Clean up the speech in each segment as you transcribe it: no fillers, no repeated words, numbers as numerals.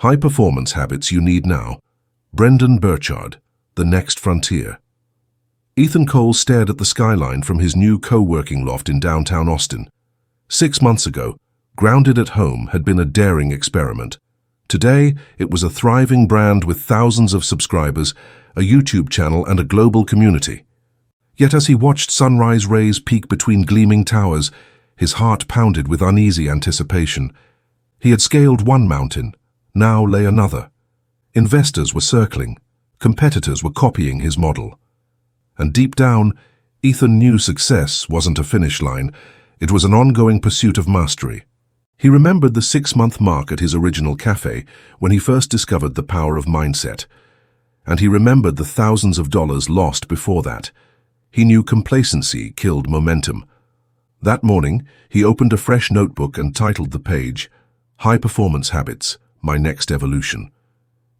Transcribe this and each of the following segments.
High-performance habits you need now. Brendon Burchard, The Next Frontier. Ethan Cole stared at the skyline from his new co-working loft in downtown Austin. 6 months ago, grounded at home had been a daring experiment. Today, it was a thriving brand with thousands of subscribers, a YouTube channel, and a global community. Yet as he watched sunrise rays peak between gleaming towers, his heart pounded with uneasy anticipation. He had scaled one mountain. Now lay another. Investors were circling. Competitors were copying his model. And deep down, Ethan knew success wasn't a finish line. It was an ongoing pursuit of mastery. He remembered the 6-month mark at his original cafe when he first discovered the power of mindset. And he remembered the thousands of dollars lost before that. He knew complacency killed momentum. That morning, he opened a fresh notebook and titled the page, High Performance Habits, My Next Evolution.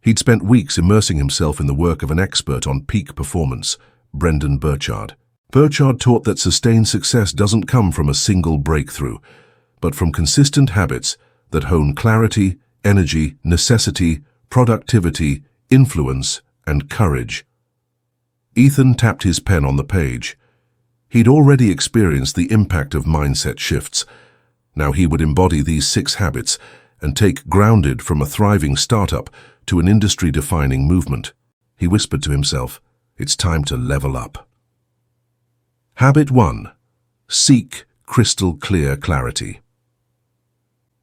He'd spent weeks immersing himself in the work of an expert on peak performance, Brendon Burchard. Burchard taught that sustained success doesn't come from a single breakthrough, but from consistent habits that hone clarity, energy, necessity, productivity, influence, and courage. Ethan tapped his pen on the page. He'd already experienced the impact of mindset shifts. Now he would embody these 6 habits and take Grounded from a thriving startup to an industry-defining movement. He whispered to himself, it's time to level up. Habit 1. Seek crystal clear clarity.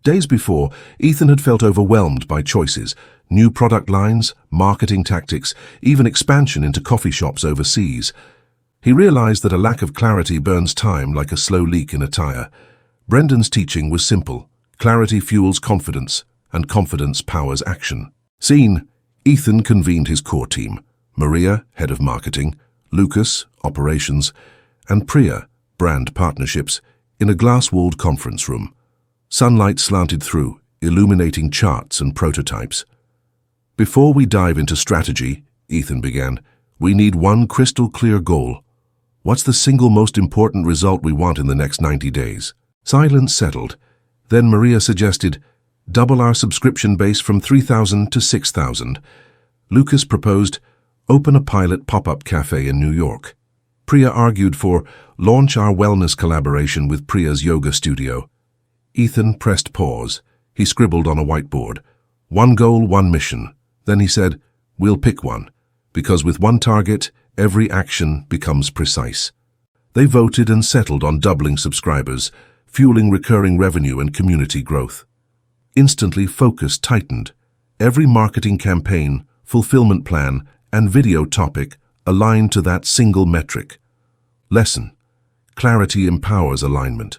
Days before, Ethan had felt overwhelmed by choices, new product lines, marketing tactics, even expansion into coffee shops overseas. He realized that a lack of clarity burns time like a slow leak in a tire. Brendon's teaching was simple. Clarity fuels confidence, and confidence powers action. Seen, Ethan convened his core team. Maria, head of marketing, Lucas, operations, and Priya, brand partnerships, in a glass-walled conference room. Sunlight slanted through, illuminating charts and prototypes. Before we dive into strategy, Ethan began, we need one crystal-clear goal. What's the single most important result we want in the next 90 days? Silence settled. Then Maria suggested, double our subscription base from 3,000 to 6,000. Lucas proposed, open a pilot pop-up cafe in New York. Priya argued for, launch our wellness collaboration with Priya's yoga studio. Ethan pressed pause. He scribbled on a whiteboard. One goal, one mission. Then he said, we'll pick one, because with one target, every action becomes precise. They voted and settled on doubling subscribers, fueling recurring revenue and community growth. Instantly, focus tightened. Every marketing campaign, fulfillment plan, and video topic aligned to that single metric. Lesson: clarity empowers alignment.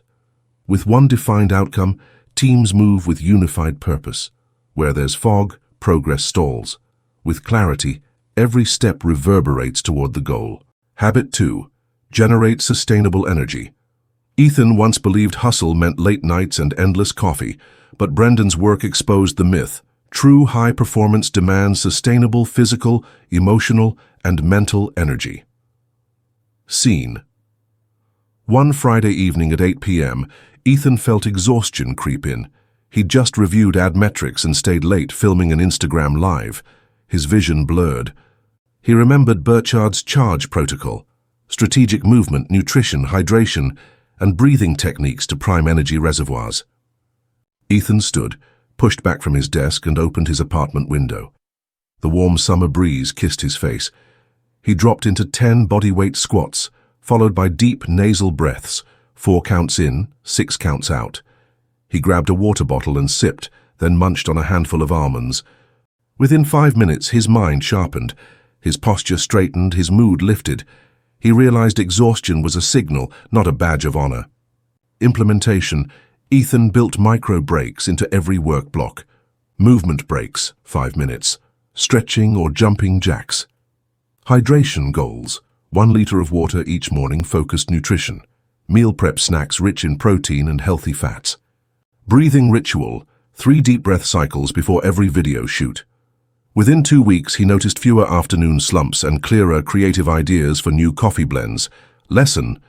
With one defined outcome, teams move with unified purpose. Where there's fog, progress stalls. With clarity, every step reverberates toward the goal. Habit 2. Generate sustainable energy. Ethan once believed hustle meant late nights and endless coffee, but Brendon's work exposed the myth. True high performance demands sustainable physical, emotional, and mental energy. Scene. One Friday evening at 8 p.m., Ethan felt exhaustion creep in. He'd just reviewed ad metrics and stayed late filming an Instagram live. His vision blurred. He remembered Burchard's charge protocol, strategic movement, nutrition, hydration, and breathing techniques to prime energy reservoirs. Ethan stood, pushed back from his desk, and opened his apartment window. The warm summer breeze kissed his face. He dropped into 10 bodyweight squats, followed by deep nasal breaths, 4 counts in, 6 counts out. He grabbed a water bottle and sipped, then munched on a handful of almonds. Within 5 minutes, his mind sharpened. His posture straightened, his mood lifted. He realized exhaustion was a signal, not a badge of honor. Implementation. Ethan built micro breaks into every work block. Movement breaks, 5 minutes. Stretching or jumping jacks. Hydration goals. 1 liter of water each morning, focused nutrition. Meal prep snacks rich in protein and healthy fats. Breathing ritual. 3 deep breath cycles before every video shoot. Within 2 weeks, he noticed fewer afternoon slumps and clearer creative ideas for new coffee blends. Lesson: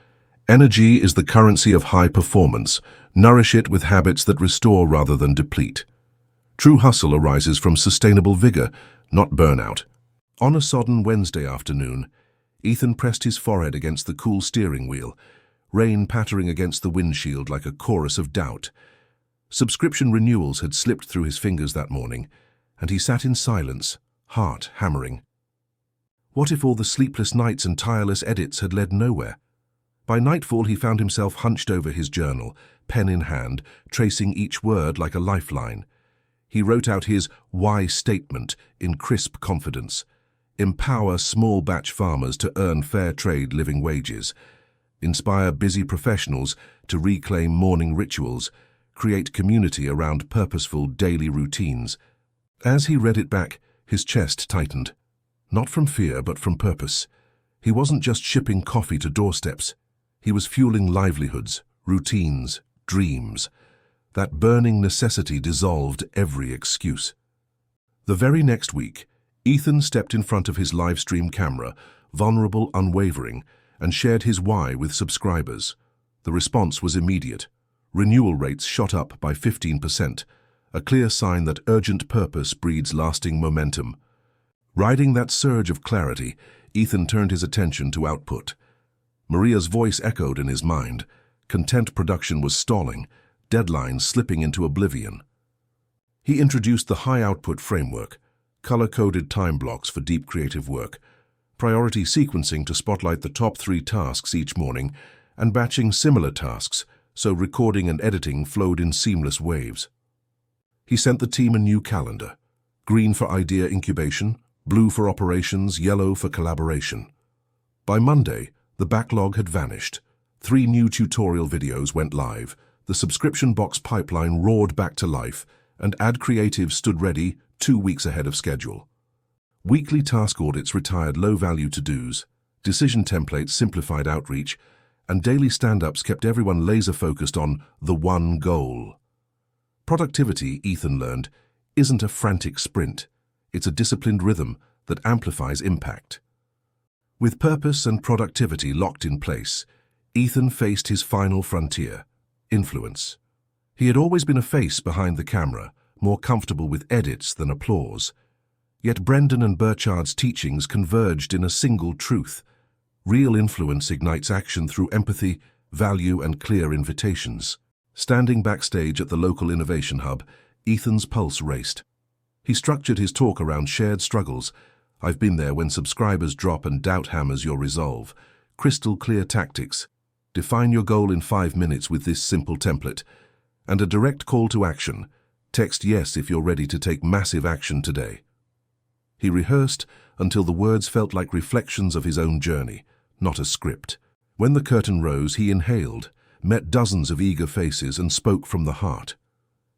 energy is the currency of high performance. Nourish it with habits that restore rather than deplete. True hustle arises from sustainable vigor, not burnout. On a sodden Wednesday afternoon, Ethan pressed his forehead against the cool steering wheel, rain pattering against the windshield like a chorus of doubt. Subscription renewals had slipped through his fingers that morning, and he sat in silence, heart hammering. What if all the sleepless nights and tireless edits had led nowhere? By nightfall he found himself hunched over his journal, pen in hand, tracing each word like a lifeline. He wrote out his why statement in crisp confidence. Empower small batch farmers to earn fair trade living wages. Inspire busy professionals to reclaim morning rituals. Create community around purposeful daily routines. As he read it back, his chest tightened. Not from fear, but from purpose. He wasn't just shipping coffee to doorsteps. He was fueling livelihoods, routines, dreams. That burning necessity dissolved every excuse. The very next week, Ethan stepped in front of his live stream camera, vulnerable, unwavering, and shared his why with subscribers. The response was immediate. Renewal rates shot up by 15%, a clear sign that urgent purpose breeds lasting momentum. Riding that surge of clarity, Ethan turned his attention to output. Maria's voice echoed in his mind. Content production was stalling, deadlines slipping into oblivion. He introduced the high-output framework, color-coded time blocks for deep creative work, priority sequencing to spotlight the top 3 tasks each morning, and batching similar tasks so recording and editing flowed in seamless waves. He sent the team a new calendar, green for idea incubation, blue for operations, yellow for collaboration. By Monday, the backlog had vanished. 3 new tutorial videos went live, the subscription box pipeline roared back to life, and ad creative stood ready 2 weeks ahead of schedule. Weekly task audits retired low-value to-dos, decision templates simplified outreach, and daily stand-ups kept everyone laser-focused on the one goal. Productivity, Ethan learned, isn't a frantic sprint. It's a disciplined rhythm that amplifies impact. With purpose and productivity locked in place, Ethan faced his final frontier, influence. He had always been a face behind the camera, more comfortable with edits than applause. Yet Brendon and Burchard's teachings converged in a single truth. Real influence ignites action through empathy, value, and clear invitations. Standing backstage at the local innovation hub, Ethan's pulse raced. He structured his talk around shared struggles. I've been there when subscribers drop and doubt hammers your resolve. Crystal clear tactics. Define your goal in 5 minutes with this simple template. And a direct call to action. Text yes if you're ready to take massive action today. He rehearsed until the words felt like reflections of his own journey, not a script. When the curtain rose, he inhaled, met dozens of eager faces, and spoke from the heart.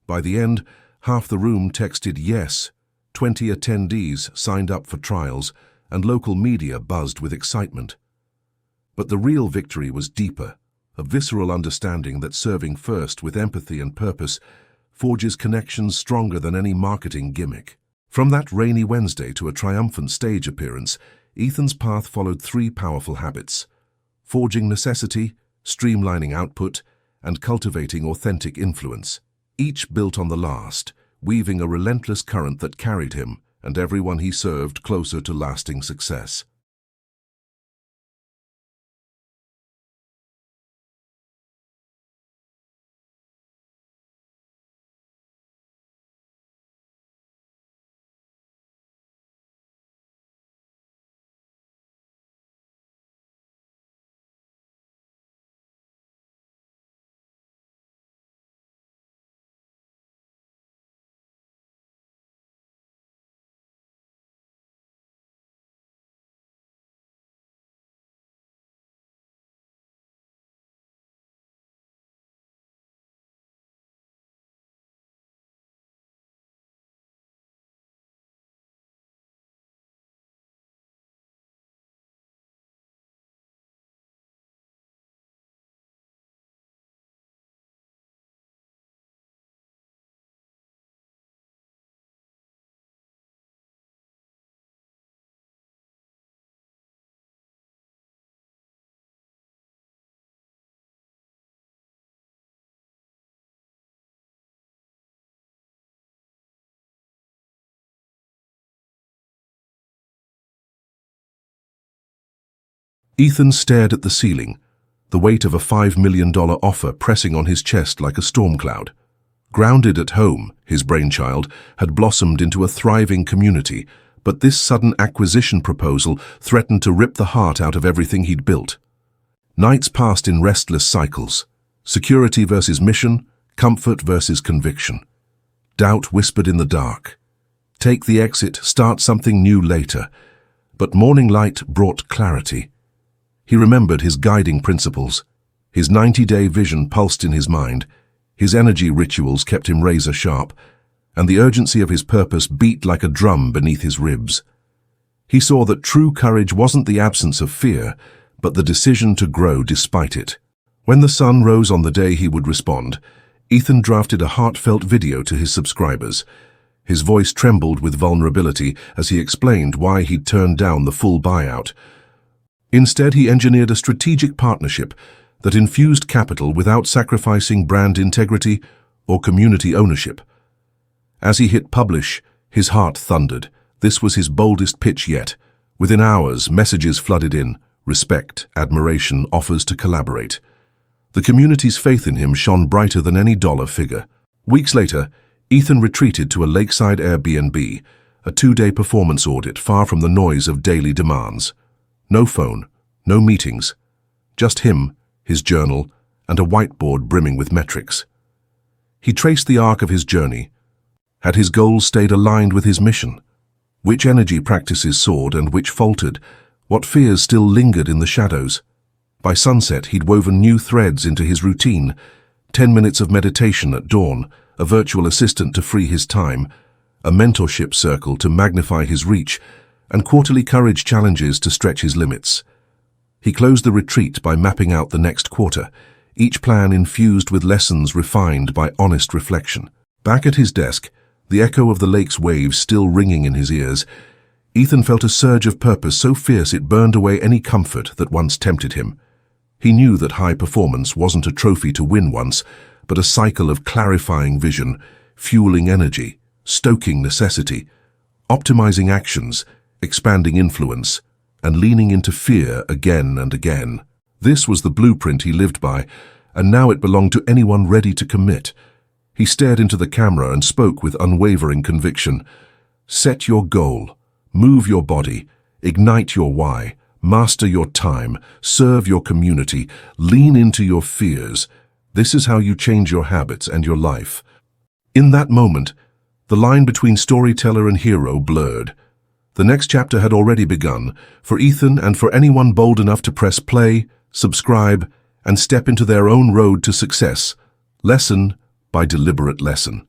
By the end, half the room texted yes, 20 attendees signed up for trials, and local media buzzed with excitement. But the real victory was deeper, a visceral understanding that serving first with empathy and purpose forges connections stronger than any marketing gimmick. From that rainy Wednesday to a triumphant stage appearance, Ethan's path followed 3 powerful habits: forging necessity, streamlining output, and cultivating authentic influence, each built on the last, weaving a relentless current that carried him and everyone he served closer to lasting success. Ethan stared at the ceiling, the weight of a $5 million offer pressing on his chest like a storm cloud. Grounded at home, his brainchild had blossomed into a thriving community, but this sudden acquisition proposal threatened to rip the heart out of everything he'd built. Nights passed in restless cycles. Security versus mission, comfort versus conviction. Doubt whispered in the dark. Take the exit, start something new later. But morning light brought clarity. He remembered his guiding principles. His 90-day vision pulsed in his mind. His energy rituals kept him razor sharp, and the urgency of his purpose beat like a drum beneath his ribs. He saw that true courage wasn't the absence of fear, but the decision to grow despite it. When the sun rose on the day he would respond, Ethan drafted a heartfelt video to his subscribers. His voice trembled with vulnerability as he explained why he'd turned down the full buyout. Instead, he engineered a strategic partnership that infused capital without sacrificing brand integrity or community ownership. As he hit publish, his heart thundered. This was his boldest pitch yet. Within hours, messages flooded in. Respect, admiration, offers to collaborate. The community's faith in him shone brighter than any dollar figure. Weeks later, Ethan retreated to a lakeside Airbnb, a 2-day performance audit far from the noise of daily demands. No phone, no meetings, just him, his journal, and a whiteboard brimming with metrics. He traced the arc of his journey. Had his goals stayed aligned with his mission? Which energy practices soared and which faltered? What fears still lingered in the shadows? By sunset, he'd woven new threads into his routine. 10 minutes of meditation at dawn, a virtual assistant to free his time, a mentorship circle to magnify his reach, and quarterly courage challenges to stretch his limits. He closed the retreat by mapping out the next quarter, each plan infused with lessons refined by honest reflection. Back at his desk, the echo of the lake's waves still ringing in his ears, Ethan felt a surge of purpose so fierce it burned away any comfort that once tempted him. He knew that high performance wasn't a trophy to win once, but a cycle of clarifying vision, fueling energy, stoking necessity, optimizing actions, expanding influence, and leaning into fear again and again. This was the blueprint he lived by, and now it belonged to anyone ready to commit. He stared into the camera and spoke with unwavering conviction. Set your goal. Move your body, ignite your why, master your time, serve your community, lean into your fears. This is how you change your habits and your life. In that moment, the line between storyteller and hero blurred. The next chapter had already begun, for Ethan and for anyone bold enough to press play, subscribe, and step into their own road to success, lesson by deliberate lesson.